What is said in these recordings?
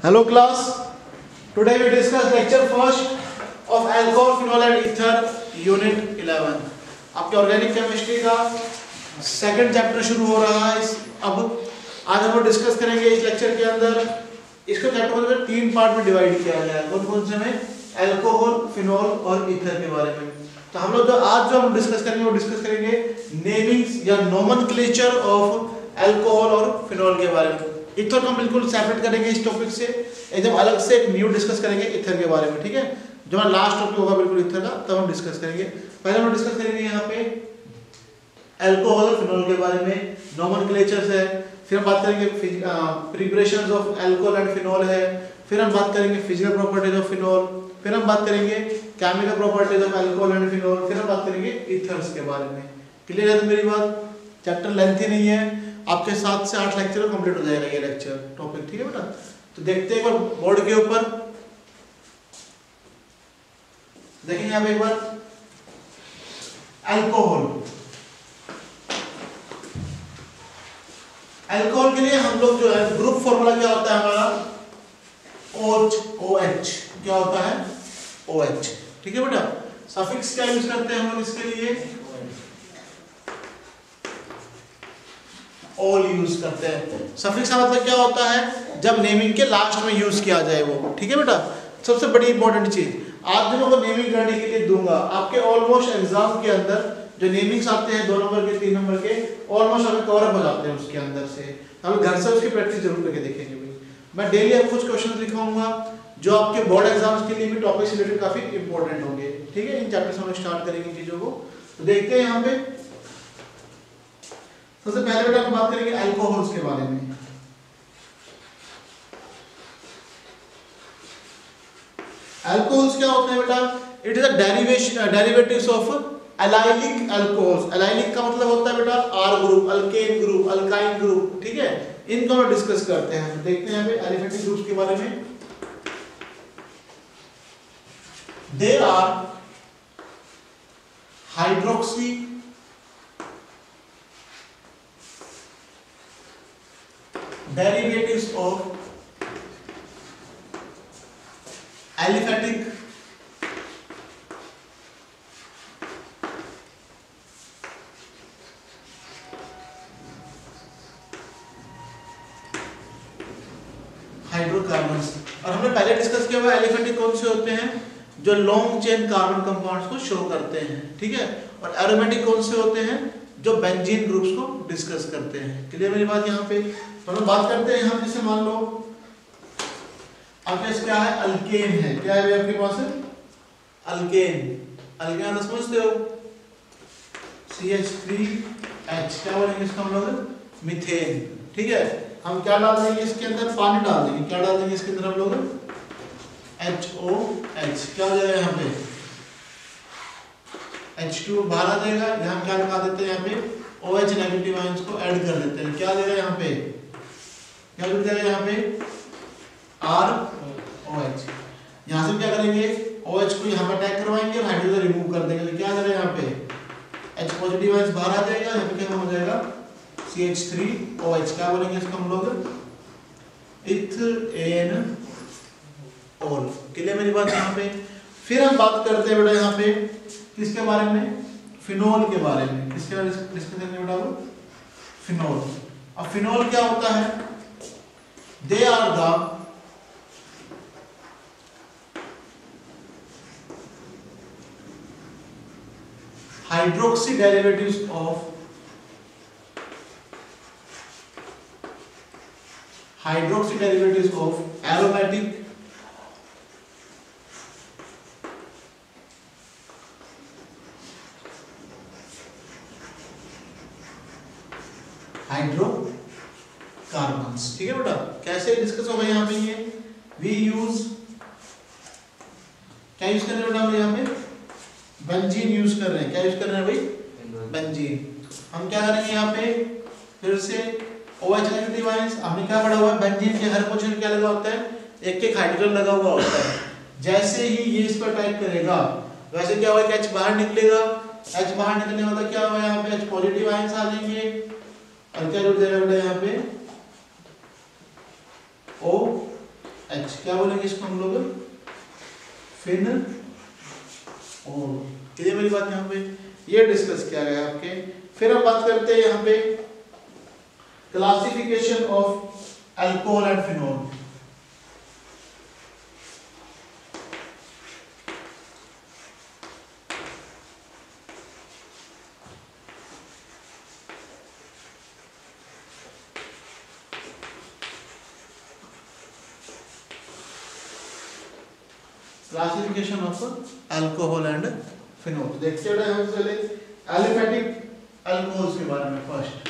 Hello class. Today we discuss lecture first of alcohol, phenol and ether, unit 11. आपके organic chemistry का second chapter शुरू हो रहा है। अब आज हम लोग डिस्कस करेंगे इस लेक्चर के अंदर। इसको चैप्टर को तीन पार्ट में डिवाइड किया गया है। कौन कौन से में? अल्कोहल, फिनॉल और ईथर के बारे में। तो हम लोग जो हम डिस्कस करेंगे वो डिस्कस करेंगे नेमिंग्स या नोमेनक्लेचर ऑफ अल्कोहल और फिनॉल के बारे में। ईथर को हम बिल्कुल सेपरेट करेंगे इस टॉपिक से, एकदम अलग से एक न्यू डिस्कस करेंगे ईथर के बारे में, ठीक है। जो हमारा लास्ट टॉपिक होगा बिल्कुल ईथर का, तब हम डिस्कस करेंगे। पहले हम डिस्कस करेंगे यहाँ पे अल्कोहल और फिनॉल के बारे में, नोमेनक्लेचर्स है, फिर हम बात करेंगे preparations of alcohol and phenol है, फिर हम बात करेंगे फिजिकल प्रॉपर्टीज ऑफ फिनॉल, फिर हम बात करेंगे chemical properties of alcohol and phenol, फिर हम बात करेंगे ईथर्स के बारे में। क्लियर है तो मेरी बात? चैप्टर लेंथी नहीं है, आपके 7 से 8 लेक्चर कंप्लीट हो जाएगा ये लेक्चर टॉपिक, ठीक है बेटा। तो देखते हैं एक बार बोर्ड के ऊपर, देखेंगे यहाँ पे एक बार अल्कोहल। अल्कोहल के लिए हम लोग जो है ग्रुप फॉर्मूला क्या होता है हमारा? OH। क्या होता है? OH, ठीक है बेटा। सफिक्स क्या यूज करते हैं हम लोग इसके लिए? ऑल यूज करते हैं। सफिक्स का मतलब क्या होता है? जब नेमिंग के लास्ट में यूज किया जाए वो, ठीक है बेटा। सबसे बड़ी इंपॉर्टेंट चीज आज जो मैं नेमिंग करने के लिए दूंगा, आपके ऑलमोस्ट एग्जाम के अंदर जो नेमिंग्स आते हैं 2 नंबर के 3 नंबर के, ऑलमोस्ट हमें कवर अप हो जाते हैं उसके अंदर से। हम घर से उसकी प्रैक्टिस जरूर करके देखेंगे भाई। मैं डेली आपको कुछ क्वेश्चन दिखाऊंगा जो आपके बोर्ड एग्जाम्स के लिए भी टॉपिक से रिलेटेड काफी इंपॉर्टेंट होंगे, ठीक है। इन चैप्टर से हम स्टार्ट करेंगे चीजों को। तो देखते हैं यहाँ पे सबसे पहले बेटा हम बात करेंगे अल्कोहल्स के बारे में। अल्कोहल्स क्या होते हैं बेटा? It is a derivatives of allylic alcohols. Allylic का मतलब होता है बेटा R group, alkane group, alkyne group, ठीक है। इनको हम डिस्कस करते हैं। देखते हैं यहाँ पे एलिफेटिक ग्रुप्स के बारे में। They are hydroxy derivatives of aliphatic hydrocarbons. और हमने पहले डिस्कस किया हुआ एलिफेटिक कौन से होते हैं? जो लॉन्ग चेन कार्बन कंपाउंड्स को शो करते हैं, ठीक है। और एरोमेटिक कौन से होते हैं? जो बेंजीन ग्रुप्स को डिस्कस करते हैं। क्लियर मेरी बात? यहाँ पे तो हम बात करते हैं यहाँ जैसे मान लो आपके पास क्या है? अल्केन है। क्या है आपके पास? अल्केन। अल्केन समझते हो? CH3H। क्या बोलेंगे इसको हम लोग? मीथेन, ठीक है। हम क्या डाल देंगे इसके अंदर? पानी डाल देंगे। क्या डाल देंगे इसके अंदर हम लोग? HOH। क्या हो जाएगा यहाँ पे? H2 बाहर आ जाएगा। यहाँ क्या लगा देते हैं? यहाँ पे OH नेगेटिव आयंस को ऐड कर देते हैं। क्या देगा यहाँ पे? क्या जुड़ जाएगा यहाँ पे? ROH। यहाँ से क्या करेंगे? OH को यहाँ पे अटैक करवाएंगे और हाइड्रोजन रिमूव कर देंगे। तो क्या आ जाएगा यहाँ पे? H पॉजिटिव आयंस बाहर आ जाएगा। यहाँ पे क्या हो जाएगा? CH3OH। क्या बोलेंगे इसको हम लोग? इथेनॉल। क्लियर मेरी बात यहाँ पे? फिर हम बात करते हैं बेटा यहाँ पे किसके बारे में? फिनॉल के बारे में। किसके बारे में डिस्कस करेंगे बेटा? वो फिनॉल। अब फिनॉल क्या होता है? They are the hydroxy derivatives of aromatic hydrocarbons, ठीक है बेटा। कैसे डिस्कस होगा यहाँ पे? ये वी यूज क्या यूज कर रहे हैं बेटा? हम यहाँ पे बेंजीन यूज कर रहे हैं। क्या यूज कर रहे हैं भाई? बेंजीन। हम क्या करेंगे यहाँ पे? फिर से OH नेगेटिव आयंस। हमने क्या पढ़ा हुआ है? बेंजीन के हर पोजीशन क्या लगा होता है? एक हाइड्रोजन लगा हुआ होता है। जैसे ही ये इस पर अटैक करेगा वैसे क्या होगा? H बाहर निकलेगा। H बाहर निकलने का मतलब क्या होगा? यहाँ पे H पॉजिटिव आयंस आ जाएंगे और क्या जुड़ जाएगा बेटा यहाँ पे? O एच, क्या बोलेंगे इसको हम लोग, फिनोल। ये मेरी बात यहाँ पे ये डिस्कस किया गया आपके। फिर हम बात करते हैं यहाँ पे classification of alcohol and phenol. Classification of alcohol and phenol. देखते हैं हम पहले एलिफेटिक अल्कोहल्स के बारे में। फर्स्ट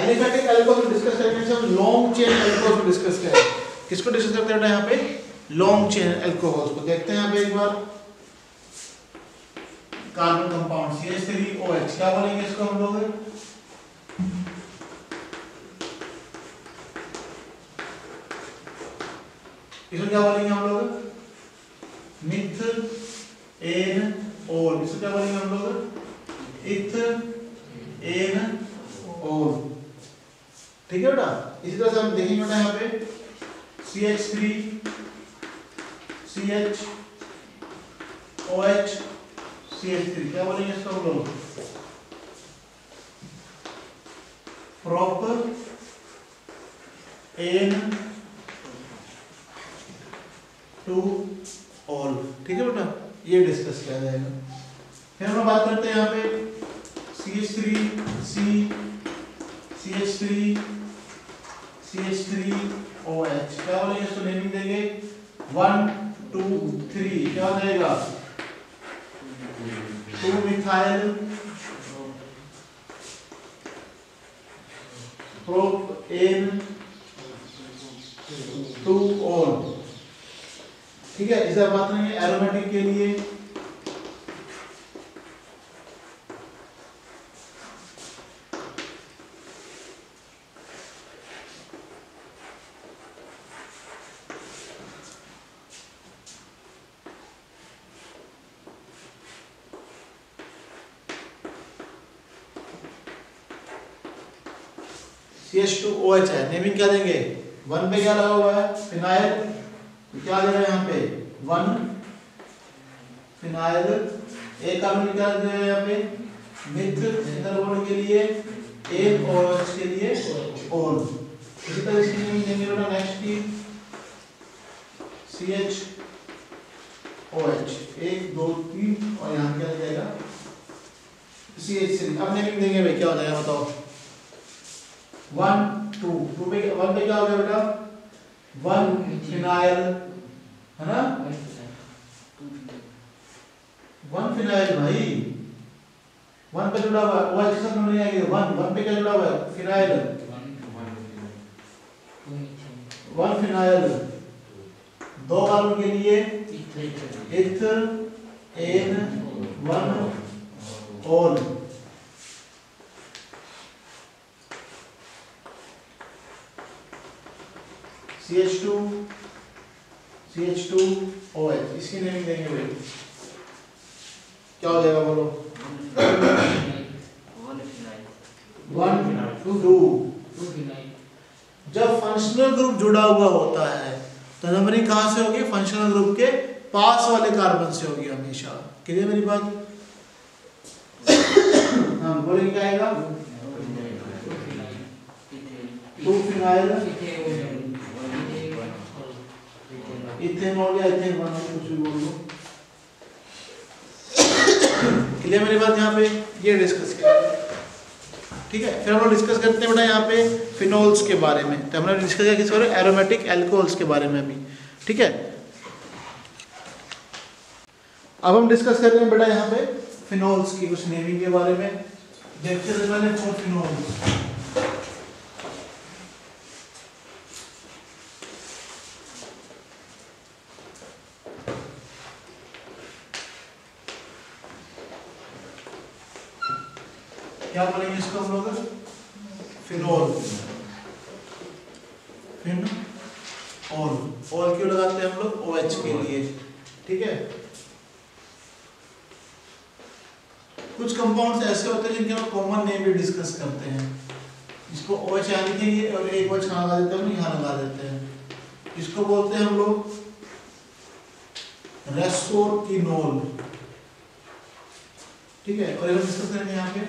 एलिफेटिक अल्कोहल डिस्कस करने से हम लॉन्ग चेन अल्कोहल को डिस्कस करें। किसको डिस्कस करते हैं यहाँ पे, लॉन्ग चेन अल्कोहल्स को। देखते हैं यहाँ पे एक बार कार्बन कंपाउंड CH3OH, क्या बोलेंगे इसको हम लोग, इसको क्या बोलेंगे हम लोग, मिथेनॉल। इसको क्या बोलेंगे हम लोग, इथेनॉल। ठीक है बेटा। इसी तरह से हम देखेंगे बेटा यहाँ पे CH3CHOH CH3, क्या बोलेंगे इसको हम लोग, प्रोपेनॉल। ठीक है बेटा, ये डिस्कस किया जाएगा। फिर हम बात करते हैं यहाँ पे CH3OH, क्या बोलेंगे इसको, नेमिंग देंगे 1 2 3, क्या हो जाएगा, 2 मिथाइल प्रोपेन 2-ऑल। ठीक है। इस बात नहीं है एरोमेटिक के लिए CH2OH है, नेमिंग क्या देंगे, 1 पे क्या लगा हुआ है, फिनाइल। क्या दे रहे हैं यहाँ पे, 1 फिनाइल। एक कार्बन निकाल दे रहे हैं यहाँ पे मिथाइल बॉन्ड के लिए, एक OH के लिए ऑल। इसी तरह इसकी नेमिंग देंगे बेटा नेक्स्ट की CHOH 1 2 3, और यहाँ क्या जाएगा CH3। अब नेमिंग देंगे भाई, क्या हो जाएगा बताओ, 1 2 2 पे 1 पे क्या हो गया बेटा, 1 फिनाइल, है ना, 1 फिनाइल भाई, 1 पे जुड़ा हुआ है, OH के साथ नहीं आएगी, 1 पे क्या जुड़ा हुआ है, फिनाइल, 1 फिनाइल। 2 कार्बन के लिए इथेनॉल। CH2OH, इसकी नेमिंग देंगे भाई, क्या हो जाएगा बोलो, 1 2। जब फंक्शनल ग्रुप जुड़ा हुआ होता है तो नंबरिंग कहां से होगी, फंक्शनल ग्रुप के पास वाले कार्बन से होगी हमेशा। क्लियर मेरी बात, हाँ बोलेंगे क्या आएगा, 2 फिनाइल इथेनॉल या इथेनॉल, कुछ भी बोल लो। क्लियर मेरी बात, यहाँ पे ये डिस्कस किया। ठीक है। फिर हम लोग डिस्कस करते हैं बेटा यहाँ पे फिनोल्स के बारे में। तो हमने डिस्कस किया किस बारे में, एरोमेटिक अल्कोहल्स के बारे में अभी। ठीक है। अब हम डिस्कस कर रहे हैं बेटा यहाँ पे फिनोल्स की कुछ नेमिंग के बारे में। देखते हैं पहले 4 फिनोल्स। क्या बोलेंगे इसको हम लोग, फिनोल। फिनोल, ऑल क्यों लगाते हैं हम लोग, OH के लिए। ठीक है। कुछ कंपाउंड्स ऐसे होते हैं जिनके हम कॉमन नेम भी डिस्कस करते हैं। इसको OH यहाँ लिखेंगे और एक OH कहाँ लगा देते हैं, हम यहाँ लगा देते हैं। इसको बोलते हैं हम लोग रेसोटिनोल, ठीक है। और हम डिस्कस करेंगे यहाँ पे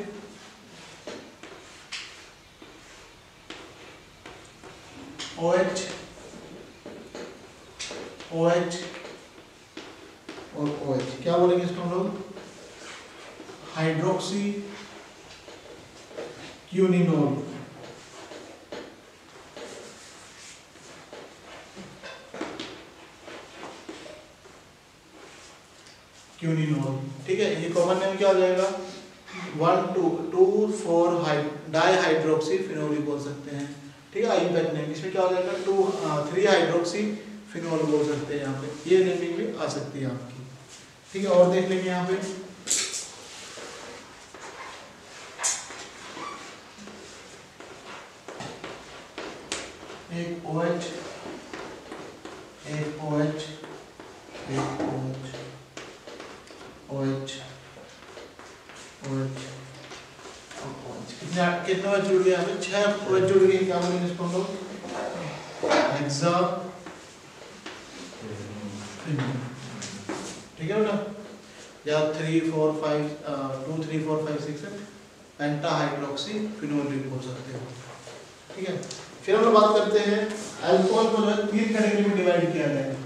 OH OH और OH, क्या बोलेंगे इसको हम लोग, हाइड्रोक्सी क्यूनिनोल, क्यूनिनोल, ठीक है। ये कॉमन नेम क्या हो जाएगा, 1,2,4 डाई हाइड्रोक्सी फिनोल भी बोल सकते हैं, ठीक है। आईयूपैथ नेम इसमें क्या हो जाएगा, 3 हाइड्रोक्सी फिनोल बोल सकते हैं यहाँ पे, ये नेमिंग भी आ सकती है आपकी, ठीक है। और देख लेंगे यहाँ पे एक OH, एक OH, एक OH, OH, OH, कितने OH जुड़ गए यहाँ पे, 6 OH जुड़ गए, क्या बोलेंगे इसको हम लोग, हेक्सा, ठीक है बेटा, या 3, 4, 5 2, 3, 4, 5, 6 पेंटा हाइड्रोक्सी फिनोल भी बोल सकते हो, ठीक है। फिर हम लोग बात करते हैं अल्कोहल को जो है 3 कैटेगरी में डिवाइड किया गया है।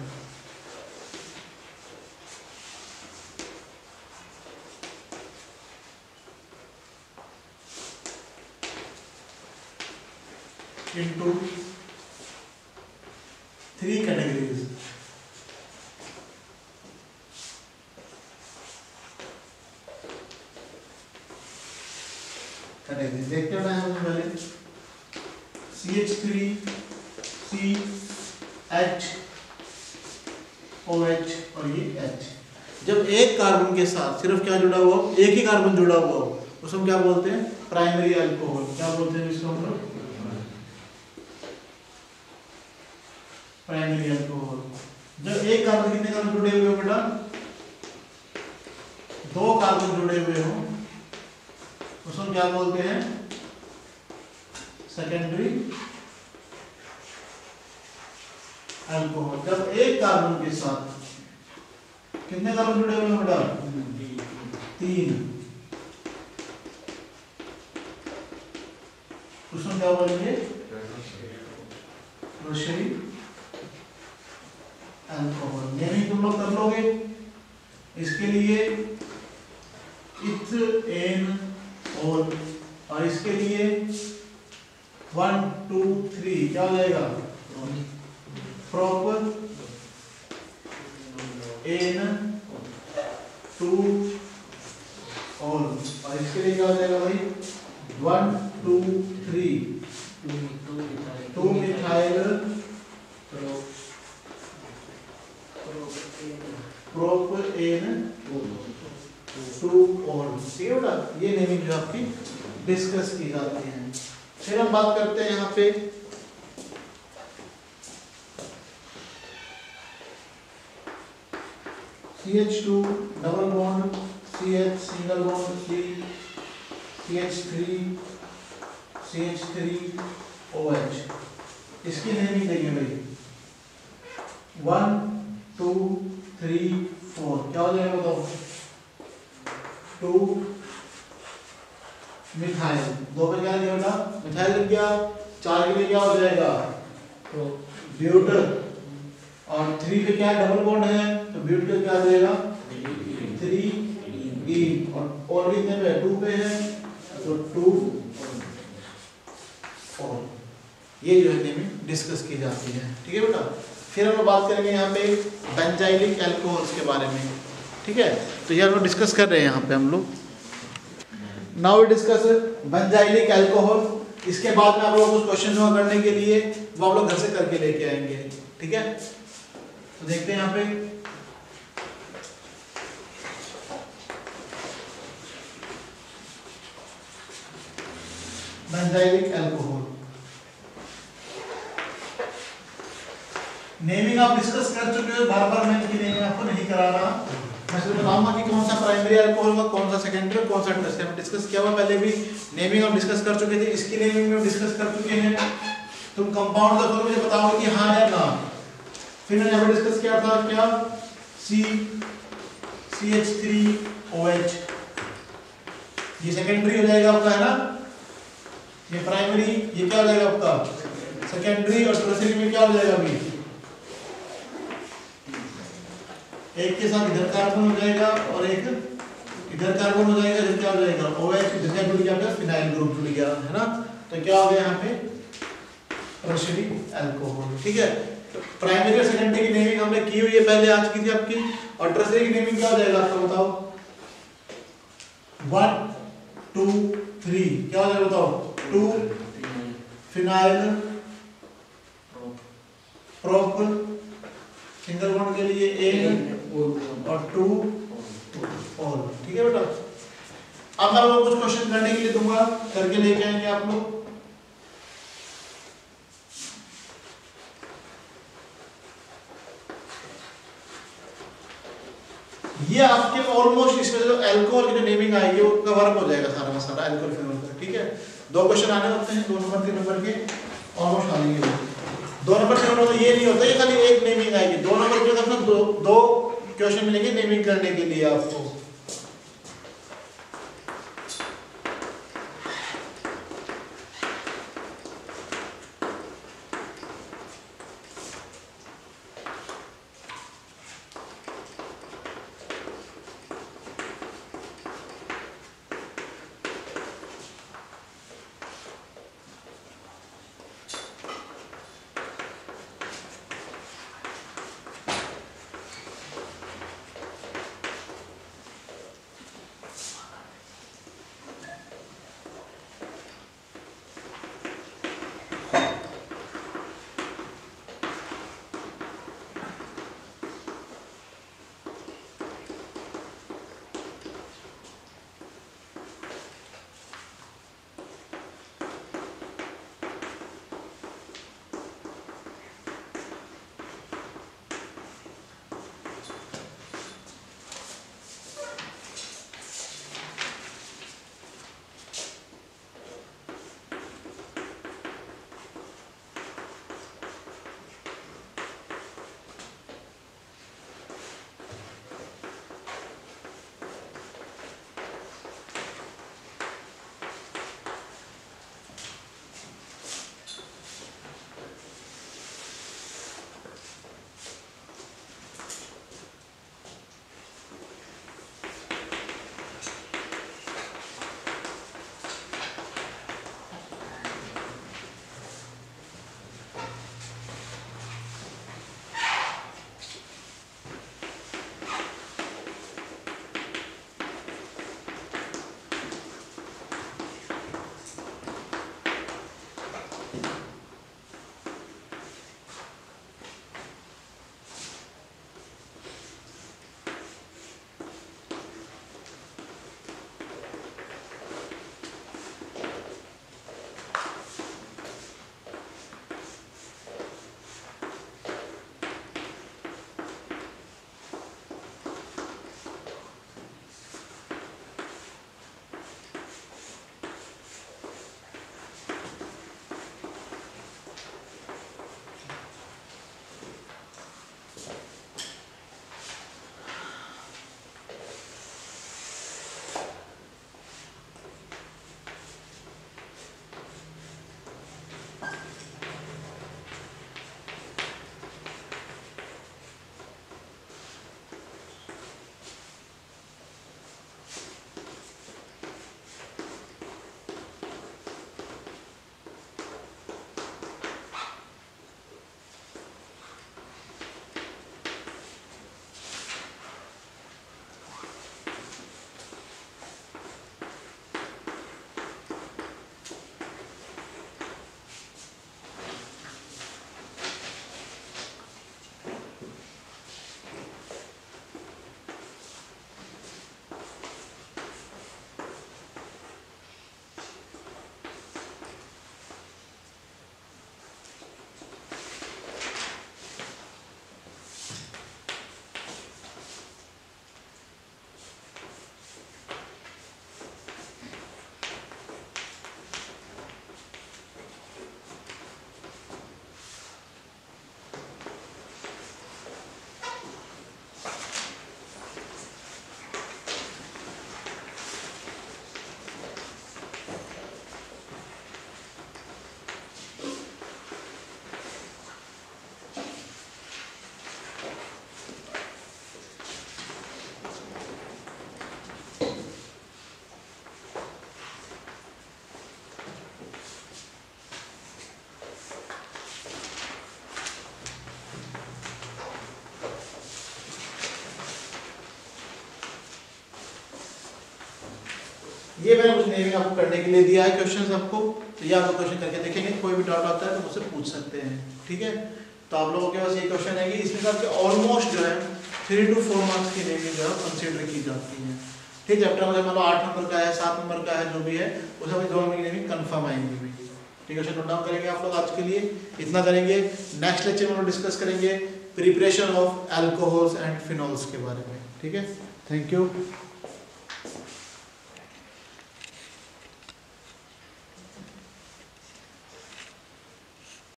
into 3 categories. कैटेगरी देखते हैं हम पहले CH3 CH OH और ये H। जब एक कार्बन के साथ सिर्फ क्या जुड़ा हुआ हो, एक ही कार्बन जुड़ा हुआ हो, उसको हम क्या बोलते हैं, प्राइमरी अल्कोहल, क्या बोलते हैं इसको हम लोग, प्राइमरी अल्कोहल। जब एक कार्बन, कितने कार्बन जुड़े हुए हो बेटा, 2 कार्बन जुड़े हुए हो, उसको क्या बोलते हैं, सेकेंडरी अल्कोहल। जब एक कार्बन के साथ कितने कार्बन जुड़े हुए हैं बेटा, 3, उसको क्या बोलेंगे, टर्शियरी अल्कोहल। नेमिंग तुम लोग कर लोगे, इसके लिए इथेनॉल और इसके लिए 1, 2, 3 क्या हो जाएगा, प्रोपेन 2 और इसके लिए क्या हो जाएगा भाई, 1, 2, 3 2 मिथाइल प्रोपेन 2 और, ठीक है बेटा। ये नेमिंग जो आपकी डिस्कस की जाती है। फिर हम बात करते हैं यहाँ पे CH2 double bond CH single bond C CH3 OH, इसकी नेमिंग देंगे भाई 1, 2, 3, 4 क्या हो जाएगा बताओ, 2 मिथाइल, 2 पे क्या लिया बेटा, मिथाइल लग गया, 4 के लिए क्या हो जाएगा, तो ब्यूटर, और 3 पे क्या डबल बॉन्ड है, तो ब्यूटर क्या आ जाएगा, 3 और कितने पे, 2 पे है, तो 2 और, ये जो है नेमिंग डिस्कस की जाती है, ठीक है बेटा। फिर हम लोग बात करेंगे यहाँ पे बेंजाइलिक अल्कोहल्स के बारे में, ठीक है। तो ये हम लोग डिस्कस कर रहे हैं यहाँ पे हम लोग, now we discuss benzylic alcohol. इसके बाद में आप लोगों को क्वेश्चन हुआ करने के लिए वो आप लोग घर से करके लेके आएंगे, ठीक है। तो देखते हैं यहाँ पे बेंजाइलिक अल्कोहल नेमिंग आप डिस्कस कर चुके हो, बार बार मैं इनकी नेमिंग आपको नहीं करा रहा। मैं सिर्फ बताऊंगा कि कौन सा प्राइमरी अल्कोहल होगा, कौन सा सेकेंडरी और कौन सा टर्शियरी। हम डिस्कस किया हुआ पहले भी, नेमिंग हम डिस्कस कर चुके थे, इसकी नेमिंग में डिस्कस कर चुके हैं। तुम कंपाउंड का मुझे बताओगे कि हाँ या ना। फिर मैंने यहाँ पे डिस्कस किया था क्या, CH3OH, ये सेकेंडरी हो जाएगा आपका, है ना। ये प्राइमरी, ये क्या हो जाएगा आपका सेकेंडरी, और टर्शियरी में क्या हो जाएगा अभी, एक के साथ इधर कार्बन हो जाएगा और एक इधर कार्बन हो जाएगा, इधर क्या हो जाएगा OH, इधर क्या जुड़ गया, फिनाइल ग्रुप जुड़ गया, है ना। तो क्या हो गया यहाँ पे टर्शियरी अल्कोहल, ठीक है। तो प्राइमरी और सेकेंडरी की नेमिंग हमने की हुई है पहले, आज की थी आपकी। और टर्शियरी की नेमिंग क्या हो जाएगा आपका, बताओ 1 2 3 क्या हो जाएगा बताओ, 2 फिनाइल प्रोप, सिंगल बॉन्ड के लिए A और 2 ऑल, ठीक है बेटा। अब मैं आपको कुछ क्वेश्चन करने के लिए दूंगा, करके लेके आएंगे आप लोग। ये आपके ऑलमोस्ट इसमें जो अल्कोहल की जो नेमिंग आएगी वो कवर हो जाएगा सारा का सारा अल्कोहल फिनोल का, ठीक है। 2 क्वेश्चन आने होते हैं, 2 नंबर 3 नंबर के ऑलमोस्ट आ जाएंगे। 2 नंबर 3 नंबर ये नहीं होता, ये खाली एक नेमिंग आएगी। 2 नंबर के अंदर दो क्वेश्चन मिलेंगे नेमिंग करने के लिए आपको। ये मैंने कुछ नेमिंग आपको करने के लिए दिया है क्वेश्चन आपको, तो ये आप क्वेश्चन करके देखेंगे, कोई भी डाउट आता है तो मुझसे पूछ सकते हैं, ठीक है। तो आप लोगों के पास ये क्वेश्चन है कि इसमें सबसे ऑलमोस्ट जो है 3 to 4 मार्क्स की नेमिंग जो है कंसीडर की जाती है, ठीक है। चैप्टर में मान लो 8 नंबर का है, 7 नंबर का है, जो भी है उसमें 2 नंबर की नेमिंग कंफर्म आएंगी भी, ठीक है। नोट डाउन करेंगे आप लोग, आज के लिए इतना करेंगे। नेक्स्ट लेक्चर में हम डिस्कस करेंगे preparation of alcohols and phenols के बारे में, ठीक है। Thank you.